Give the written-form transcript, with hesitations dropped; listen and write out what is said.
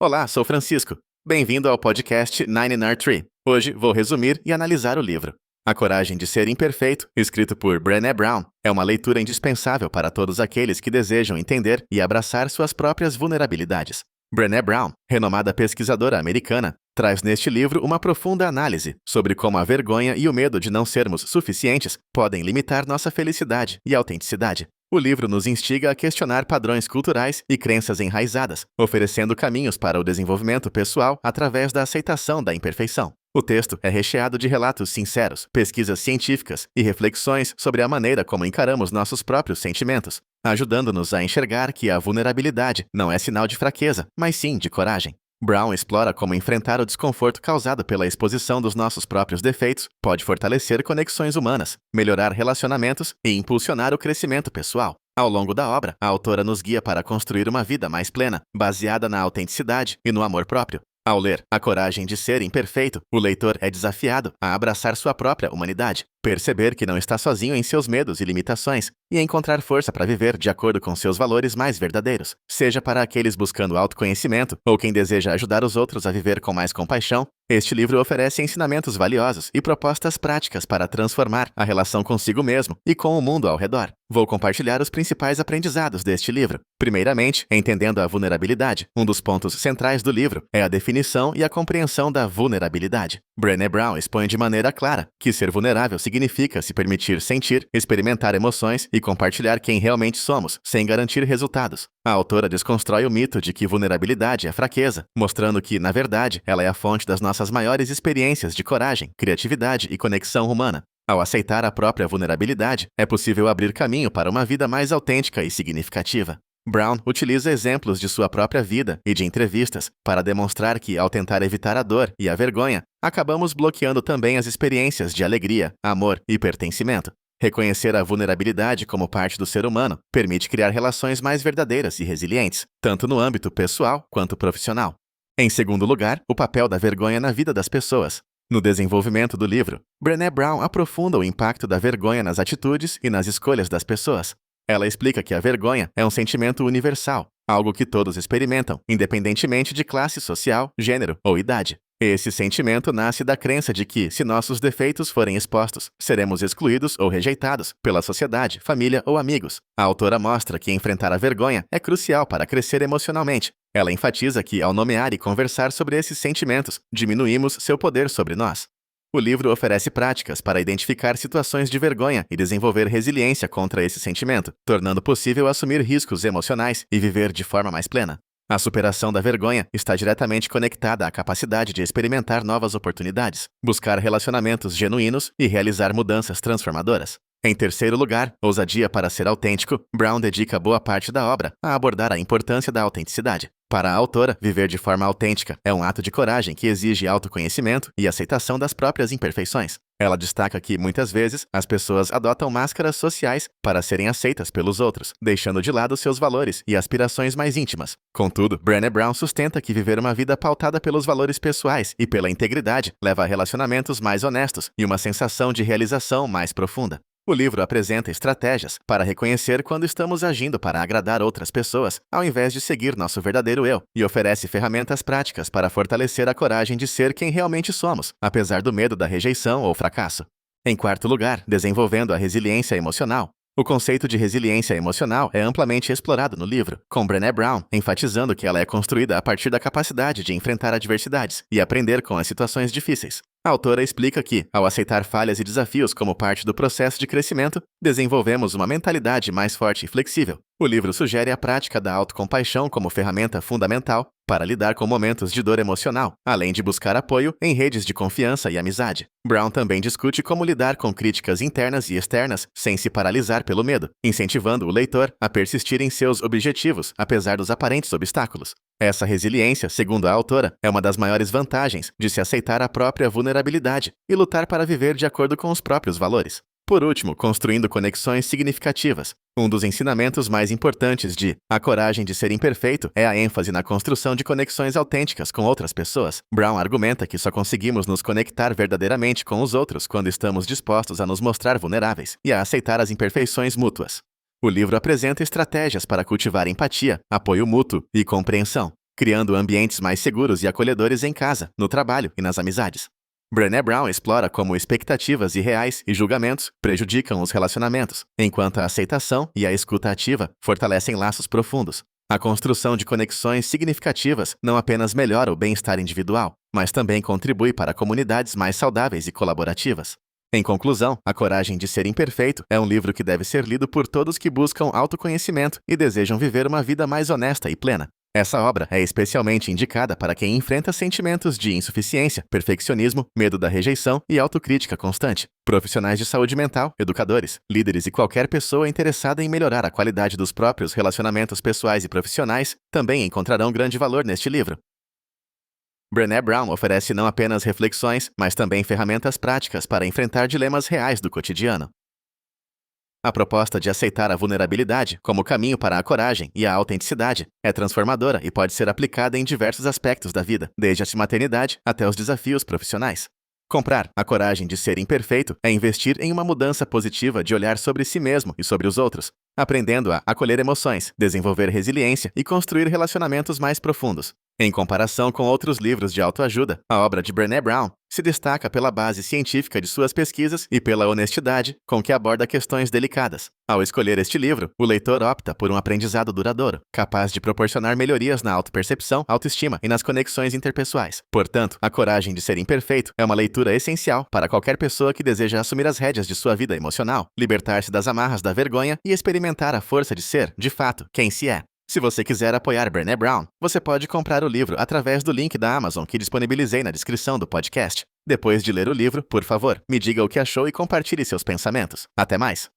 Olá, sou Francisco. Bem-vindo ao podcast 9R3. Hoje vou resumir e analisar o livro. A Coragem de Ser Imperfeito, escrito por Brené Brown, é uma leitura indispensável para todos aqueles que desejam entender e abraçar suas próprias vulnerabilidades. Brené Brown, renomada pesquisadora americana, traz neste livro uma profunda análise sobre como a vergonha e o medo de não sermos suficientes podem limitar nossa felicidade e autenticidade. O livro nos instiga a questionar padrões culturais e crenças enraizadas, oferecendo caminhos para o desenvolvimento pessoal através da aceitação da imperfeição. O texto é recheado de relatos sinceros, pesquisas científicas e reflexões sobre a maneira como encaramos nossos próprios sentimentos, ajudando-nos a enxergar que a vulnerabilidade não é sinal de fraqueza, mas sim de coragem. Brown explora como enfrentar o desconforto causado pela exposição dos nossos próprios defeitos pode fortalecer conexões humanas, melhorar relacionamentos e impulsionar o crescimento pessoal. Ao longo da obra, a autora nos guia para construir uma vida mais plena, baseada na autenticidade e no amor próprio. Ao ler A Coragem de Ser Imperfeito, o leitor é desafiado a abraçar sua própria humanidade, perceber que não está sozinho em seus medos e limitações e encontrar força para viver de acordo com seus valores mais verdadeiros. Seja para aqueles buscando autoconhecimento ou quem deseja ajudar os outros a viver com mais compaixão, este livro oferece ensinamentos valiosos e propostas práticas para transformar a relação consigo mesmo e com o mundo ao redor. Vou compartilhar os principais aprendizados deste livro. Primeiramente, entendendo a vulnerabilidade. Um dos pontos centrais do livro é a definição e a compreensão da vulnerabilidade. Brené Brown expõe de maneira clara que ser vulnerável significa se permitir sentir, experimentar emoções e compartilhar quem realmente somos, sem garantir resultados. A autora desconstrói o mito de que vulnerabilidade é fraqueza, mostrando que, na verdade, ela é a fonte das nossas maiores experiências de coragem, criatividade e conexão humana. Ao aceitar a própria vulnerabilidade, é possível abrir caminho para uma vida mais autêntica e significativa. Brown utiliza exemplos de sua própria vida e de entrevistas para demonstrar que, ao tentar evitar a dor e a vergonha, acabamos bloqueando também as experiências de alegria, amor e pertencimento. Reconhecer a vulnerabilidade como parte do ser humano permite criar relações mais verdadeiras e resilientes, tanto no âmbito pessoal quanto profissional. Em segundo lugar, o papel da vergonha na vida das pessoas. No desenvolvimento do livro, Brené Brown aprofunda o impacto da vergonha nas atitudes e nas escolhas das pessoas. Ela explica que a vergonha é um sentimento universal, algo que todos experimentam, independentemente de classe social, gênero ou idade. Esse sentimento nasce da crença de que, se nossos defeitos forem expostos, seremos excluídos ou rejeitados pela sociedade, família ou amigos. A autora mostra que enfrentar a vergonha é crucial para crescer emocionalmente. Ela enfatiza que, ao nomear e conversar sobre esses sentimentos, diminuímos seu poder sobre nós. O livro oferece práticas para identificar situações de vergonha e desenvolver resiliência contra esse sentimento, tornando possível assumir riscos emocionais e viver de forma mais plena. A superação da vergonha está diretamente conectada à capacidade de experimentar novas oportunidades, buscar relacionamentos genuínos e realizar mudanças transformadoras. Em terceiro lugar, ousadia para ser autêntico, Brown dedica boa parte da obra a abordar a importância da autenticidade. Para a autora, viver de forma autêntica é um ato de coragem que exige autoconhecimento e aceitação das próprias imperfeições. Ela destaca que, muitas vezes, as pessoas adotam máscaras sociais para serem aceitas pelos outros, deixando de lado seus valores e aspirações mais íntimas. Contudo, Brené Brown sustenta que viver uma vida pautada pelos valores pessoais e pela integridade leva a relacionamentos mais honestos e uma sensação de realização mais profunda. O livro apresenta estratégias para reconhecer quando estamos agindo para agradar outras pessoas, ao invés de seguir nosso verdadeiro eu, e oferece ferramentas práticas para fortalecer a coragem de ser quem realmente somos, apesar do medo da rejeição ou fracasso. Em quarto lugar, desenvolvendo a resiliência emocional. O conceito de resiliência emocional é amplamente explorado no livro, com Brené Brown enfatizando que ela é construída a partir da capacidade de enfrentar adversidades e aprender com as situações difíceis. A autora explica que, ao aceitar falhas e desafios como parte do processo de crescimento, desenvolvemos uma mentalidade mais forte e flexível. O livro sugere a prática da autocompaixão como ferramenta fundamental para lidar com momentos de dor emocional, além de buscar apoio em redes de confiança e amizade. Brown também discute como lidar com críticas internas e externas sem se paralisar pelo medo, incentivando o leitor a persistir em seus objetivos, apesar dos aparentes obstáculos. Essa resiliência, segundo a autora, é uma das maiores vantagens de se aceitar a própria vulnerabilidade e lutar para viver de acordo com os próprios valores. Por último, construindo conexões significativas. Um dos ensinamentos mais importantes de A Coragem de Ser Imperfeito é a ênfase na construção de conexões autênticas com outras pessoas. Brown argumenta que só conseguimos nos conectar verdadeiramente com os outros quando estamos dispostos a nos mostrar vulneráveis e a aceitar as imperfeições mútuas. O livro apresenta estratégias para cultivar empatia, apoio mútuo e compreensão. criando ambientes mais seguros e acolhedores em casa, no trabalho e nas amizades. Brené Brown explora como expectativas irreais e julgamentos prejudicam os relacionamentos, enquanto a aceitação e a escuta ativa fortalecem laços profundos. A construção de conexões significativas não apenas melhora o bem-estar individual, mas também contribui para comunidades mais saudáveis e colaborativas. Em conclusão, A Coragem de Ser Imperfeito é um livro que deve ser lido por todos que buscam autoconhecimento e desejam viver uma vida mais honesta e plena. Essa obra é especialmente indicada para quem enfrenta sentimentos de insuficiência, perfeccionismo, medo da rejeição e autocrítica constante. Profissionais de saúde mental, educadores, líderes e qualquer pessoa interessada em melhorar a qualidade dos próprios relacionamentos pessoais e profissionais também encontrarão grande valor neste livro. Brené Brown oferece não apenas reflexões, mas também ferramentas práticas para enfrentar dilemas reais do cotidiano. A proposta de aceitar a vulnerabilidade como caminho para a coragem e a autenticidade é transformadora e pode ser aplicada em diversos aspectos da vida, desde a maternidade até os desafios profissionais. Comprar A Coragem de Ser Imperfeito é investir em uma mudança positiva de olhar sobre si mesmo e sobre os outros, aprendendo a acolher emoções, desenvolver resiliência e construir relacionamentos mais profundos. Em comparação com outros livros de autoajuda, a obra de Brené Brown se destaca pela base científica de suas pesquisas e pela honestidade com que aborda questões delicadas. Ao escolher este livro, o leitor opta por um aprendizado duradouro, capaz de proporcionar melhorias na autopercepção, autoestima e nas conexões interpessoais. Portanto, A Coragem de Ser Imperfeito é uma leitura essencial para qualquer pessoa que deseja assumir as rédeas de sua vida emocional, libertar-se das amarras da vergonha e experimentar a força de ser, de fato, quem se é. Se você quiser apoiar Brené Brown, você pode comprar o livro através do link da Amazon que disponibilizei na descrição do podcast. Depois de ler o livro, por favor, me diga o que achou e compartilhe seus pensamentos. Até mais!